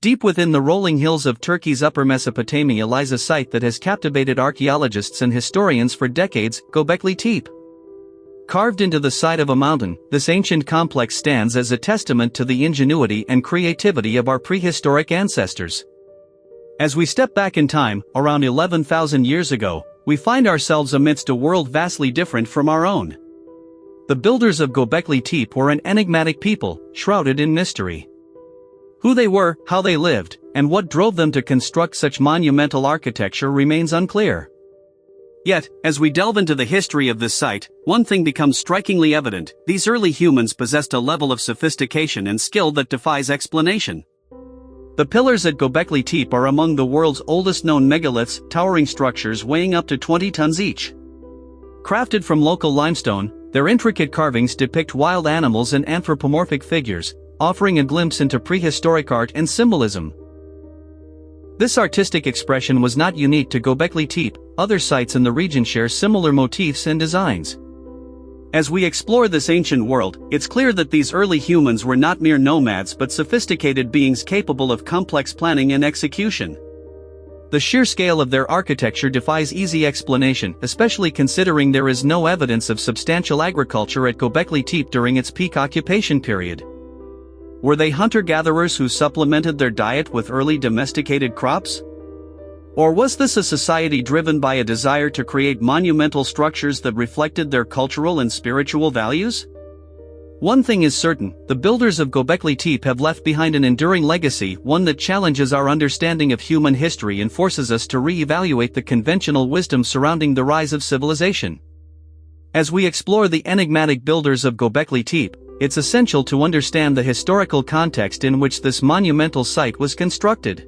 Deep within the rolling hills of Turkey's Upper Mesopotamia lies a site that has captivated archaeologists and historians for decades, Göbekli Tepe. Carved into the side of a mountain, this ancient complex stands as a testament to the ingenuity and creativity of our prehistoric ancestors. As we step back in time, around 11,000 years ago, we find ourselves amidst a world vastly different from our own. The builders of Göbekli Tepe were an enigmatic people, shrouded in mystery. Who they were, how they lived, and what drove them to construct such monumental architecture remains unclear. Yet, as we delve into the history of this site, one thing becomes strikingly evident: these early humans possessed a level of sophistication and skill that defies explanation. The pillars at Göbekli Tepe are among the world's oldest known megaliths, towering structures weighing up to 20 tons each. Crafted from local limestone, their intricate carvings depict wild animals and anthropomorphic figures, offering a glimpse into prehistoric art and symbolism. This artistic expression was not unique to Göbekli Tepe; other sites in the region share similar motifs and designs. As we explore this ancient world, it's clear that these early humans were not mere nomads but sophisticated beings capable of complex planning and execution. The sheer scale of their architecture defies easy explanation, especially considering there is no evidence of substantial agriculture at Göbekli Tepe during its peak occupation period. Were they hunter-gatherers who supplemented their diet with early domesticated crops? Or was this a society driven by a desire to create monumental structures that reflected their cultural and spiritual values? One thing is certain: the builders of Göbekli Tepe have left behind an enduring legacy, one that challenges our understanding of human history and forces us to re-evaluate the conventional wisdom surrounding the rise of civilization. As we explore the enigmatic builders of Göbekli Tepe, it's essential to understand the historical context in which this monumental site was constructed.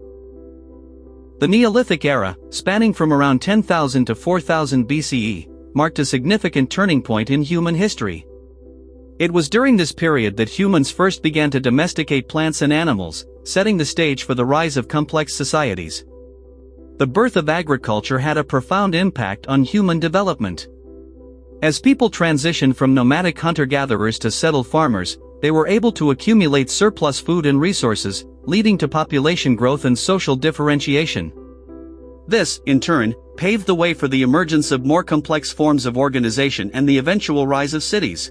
The Neolithic era, spanning from around 10,000 to 4,000 BCE, marked a significant turning point in human history. It was during this period that humans first began to domesticate plants and animals, setting the stage for the rise of complex societies. The birth of agriculture had a profound impact on human development. As people transitioned from nomadic hunter-gatherers to settled farmers, they were able to accumulate surplus food and resources, leading to population growth and social differentiation. This, in turn, paved the way for the emergence of more complex forms of organization and the eventual rise of cities.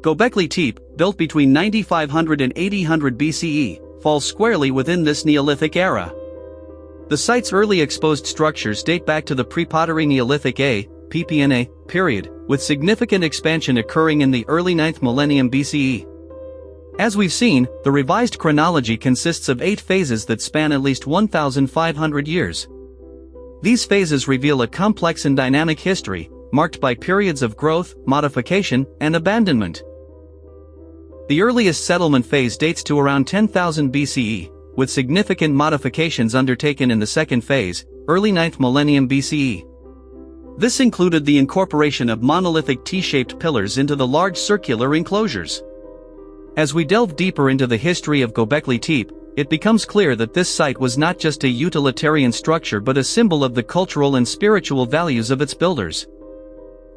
Göbekli Tepe, built between 9500 and 800 BCE, falls squarely within this Neolithic era. The site's early exposed structures date back to the pre-pottery Neolithic (PPNA) period, with significant expansion occurring in the early 9th millennium BCE. As we've seen, the revised chronology consists of 8 phases that span at least 1,500 years. These phases reveal a complex and dynamic history, marked by periods of growth, modification, and abandonment. The earliest settlement phase dates to around 10,000 BCE, with significant modifications undertaken in the second phase, early 9th millennium BCE. This included the incorporation of monolithic T-shaped pillars into the large circular enclosures. As we delve deeper into the history of Göbekli Tepe, it becomes clear that this site was not just a utilitarian structure but a symbol of the cultural and spiritual values of its builders.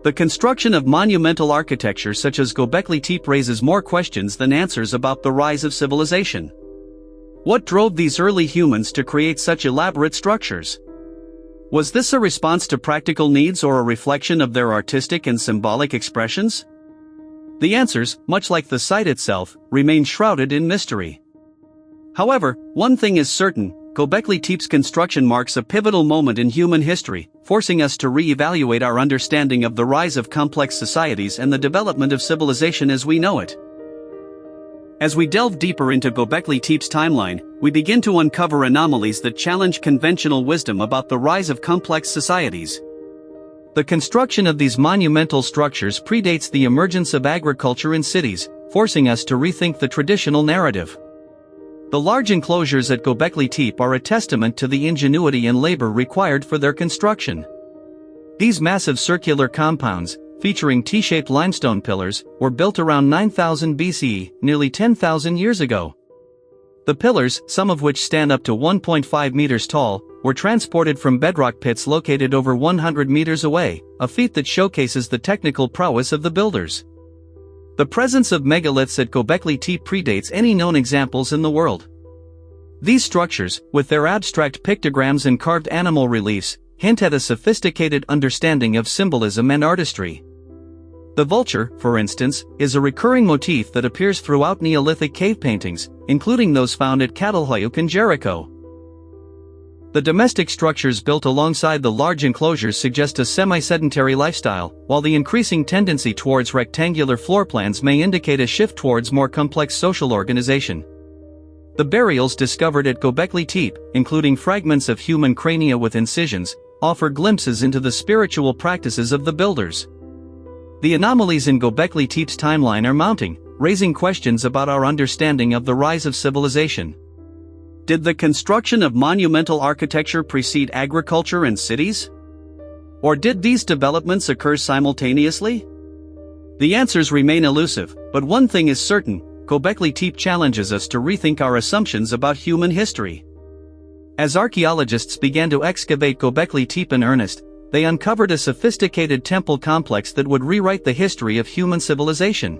The construction of monumental architecture such as Göbekli Tepe raises more questions than answers about the rise of civilization. What drove these early humans to create such elaborate structures? Was this a response to practical needs or a reflection of their artistic and symbolic expressions? The answers, much like the site itself, remain shrouded in mystery. However, one thing is certain: Göbekli Tepe's construction marks a pivotal moment in human history, forcing us to re-evaluate our understanding of the rise of complex societies and the development of civilization as we know it. As we delve deeper into Göbekli Tepe's timeline, we begin to uncover anomalies that challenge conventional wisdom about the rise of complex societies. The construction of these monumental structures predates the emergence of agriculture in cities, forcing us to rethink the traditional narrative. The large enclosures at Göbekli Tepe are a testament to the ingenuity and labor required for their construction. These massive circular compounds, featuring T-shaped limestone pillars, were built around 9000 BCE, nearly 10,000 years ago. The pillars, some of which stand up to 1.5 meters tall, were transported from bedrock pits located over 100 meters away, a feat that showcases the technical prowess of the builders. The presence of megaliths at Göbekli Tepe predates any known examples in the world. These structures, with their abstract pictograms and carved animal reliefs, hint at a sophisticated understanding of symbolism and artistry. The vulture, for instance, is a recurring motif that appears throughout Neolithic cave paintings, including those found at Catalhoyuk and Jericho. The domestic structures built alongside the large enclosures suggest a semi-sedentary lifestyle, while the increasing tendency towards rectangular floor plans may indicate a shift towards more complex social organization. The burials discovered at Göbekli Tepe, including fragments of human crania with incisions, offer glimpses into the spiritual practices of the builders. The anomalies in Göbekli Tepe's timeline are mounting, raising questions about our understanding of the rise of civilization. Did the construction of monumental architecture precede agriculture and cities? Or did these developments occur simultaneously? The answers remain elusive, but one thing is certain: Göbekli Tepe challenges us to rethink our assumptions about human history. As archaeologists began to excavate Göbekli Tepe in earnest, they uncovered a sophisticated temple complex that would rewrite the history of human civilization.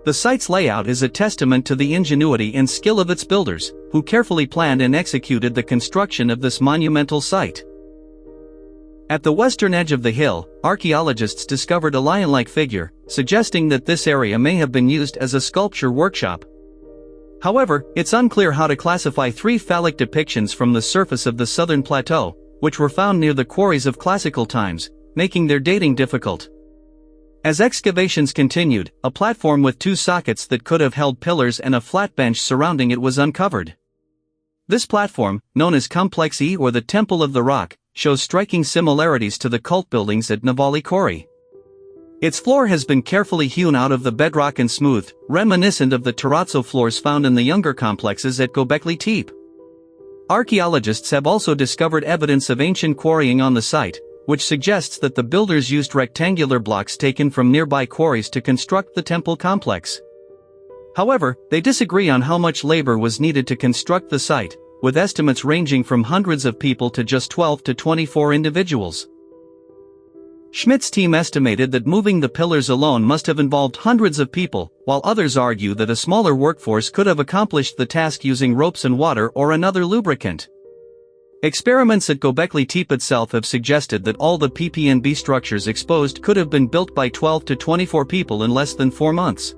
The site's layout is a testament to the ingenuity and skill of its builders, who carefully planned and executed the construction of this monumental site. At the western edge of the hill, archaeologists discovered a lion-like figure, suggesting that this area may have been used as a sculpture workshop. However, it's unclear how to classify three phallic depictions from the surface of the southern plateau, which were found near the quarries of classical times, making their dating difficult. As excavations continued, a platform with two sockets that could have held pillars and a flat bench surrounding it was uncovered. This platform, known as Complex E or the Temple of the Rock, shows striking similarities to the cult buildings at Navali Quarry. Its floor has been carefully hewn out of the bedrock and smoothed, reminiscent of the terrazzo floors found in the younger complexes at Göbekli Tepe. Archaeologists have also discovered evidence of ancient quarrying on the site, which suggests that the builders used rectangular blocks taken from nearby quarries to construct the temple complex. However, they disagree on how much labor was needed to construct the site, with estimates ranging from hundreds of people to just 12 to 24 individuals. Schmidt's team estimated that moving the pillars alone must have involved hundreds of people, while others argue that a smaller workforce could have accomplished the task using ropes and water or another lubricant. Experiments at Göbekli Tepe itself have suggested that all the PPNB structures exposed could have been built by 12 to 24 people in less than 4 months.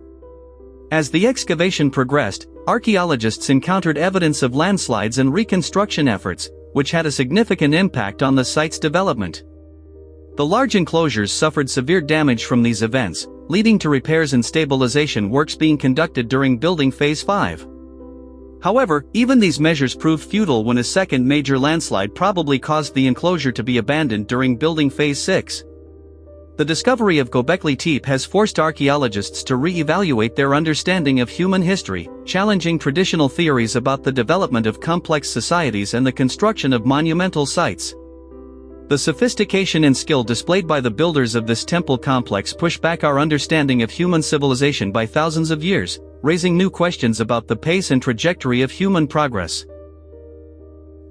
As the excavation progressed, archaeologists encountered evidence of landslides and reconstruction efforts, which had a significant impact on the site's development. The large enclosures suffered severe damage from these events, leading to repairs and stabilization works being conducted during building Phase 5. However, even these measures proved futile when a second major landslide probably caused the enclosure to be abandoned during building Phase 6. The discovery of Göbekli Tepe has forced archaeologists to re-evaluate their understanding of human history, challenging traditional theories about the development of complex societies and the construction of monumental sites. The sophistication and skill displayed by the builders of this temple complex push back our understanding of human civilization by thousands of years, raising new questions about the pace and trajectory of human progress.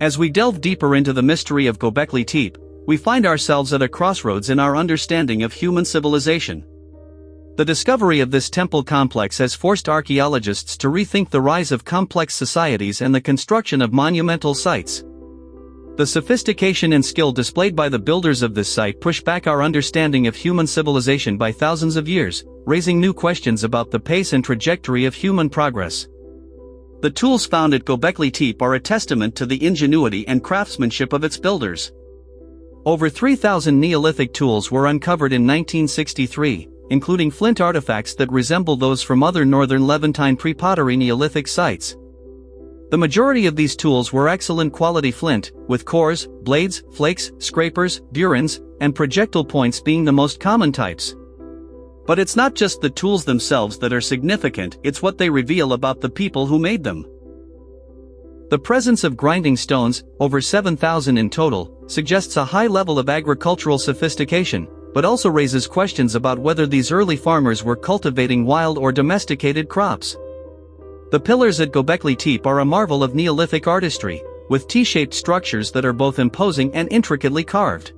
As we delve deeper into the mystery of Göbekli Tepe, we find ourselves at a crossroads in our understanding of human civilization. The discovery of this temple complex has forced archaeologists to rethink the rise of complex societies and the construction of monumental sites. The sophistication and skill displayed by the builders of this site push back our understanding of human civilization by thousands of years, raising new questions about the pace and trajectory of human progress. The tools found at Göbekli Tepe are a testament to the ingenuity and craftsmanship of its builders. Over 3,000 Neolithic tools were uncovered in 1963, including flint artifacts that resemble those from other northern Levantine pre-pottery Neolithic sites. The majority of these tools were excellent quality flint, with cores, blades, flakes, scrapers, burins, and projectile points being the most common types. But it's not just the tools themselves that are significant, it's what they reveal about the people who made them. The presence of grinding stones, over 7,000 in total, suggests a high level of agricultural sophistication, but also raises questions about whether these early farmers were cultivating wild or domesticated crops. The pillars at Göbekli Tepe are a marvel of Neolithic artistry, with T-shaped structures that are both imposing and intricately carved.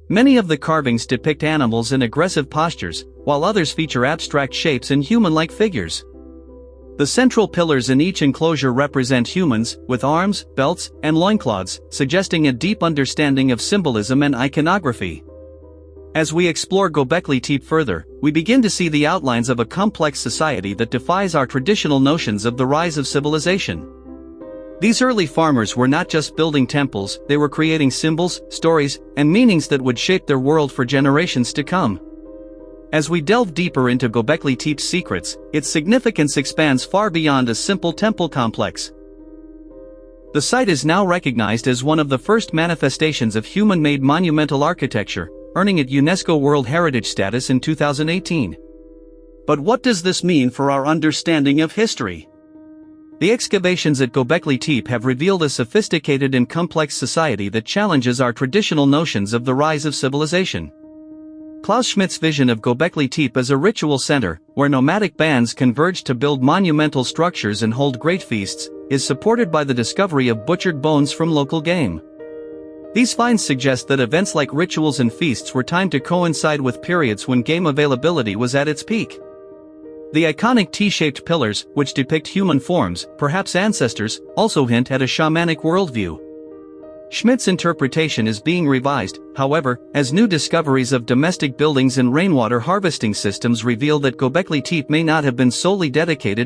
Many of the carvings depict animals in aggressive postures, while others feature abstract shapes and human-like figures. The central pillars in each enclosure represent humans, with arms, belts, and loincloths, suggesting a deep understanding of symbolism and iconography. As we explore Göbekli Tepe further, we begin to see the outlines of a complex society that defies our traditional notions of the rise of civilization. These early farmers were not just building temples, they were creating symbols, stories, and meanings that would shape their world for generations to come. As we delve deeper into Göbekli Tepe's secrets, its significance expands far beyond a simple temple complex. The site is now recognized as one of the first manifestations of human-made monumental architecture, earning it UNESCO World Heritage status in 2018. But what does this mean for our understanding of history? The excavations at Göbekli Tepe have revealed a sophisticated and complex society that challenges our traditional notions of the rise of civilization. Klaus Schmidt's vision of Göbekli Tepe as a ritual center, where nomadic bands converge to build monumental structures and hold great feasts, is supported by the discovery of butchered bones from local game. These finds suggest that events like rituals and feasts were timed to coincide with periods when game availability was at its peak. The iconic T-shaped pillars, which depict human forms, perhaps ancestors, also hint at a shamanic worldview. Schmidt's interpretation is being revised, however, as new discoveries of domestic buildings and rainwater harvesting systems reveal that Göbekli Tepe may not have been solely dedicated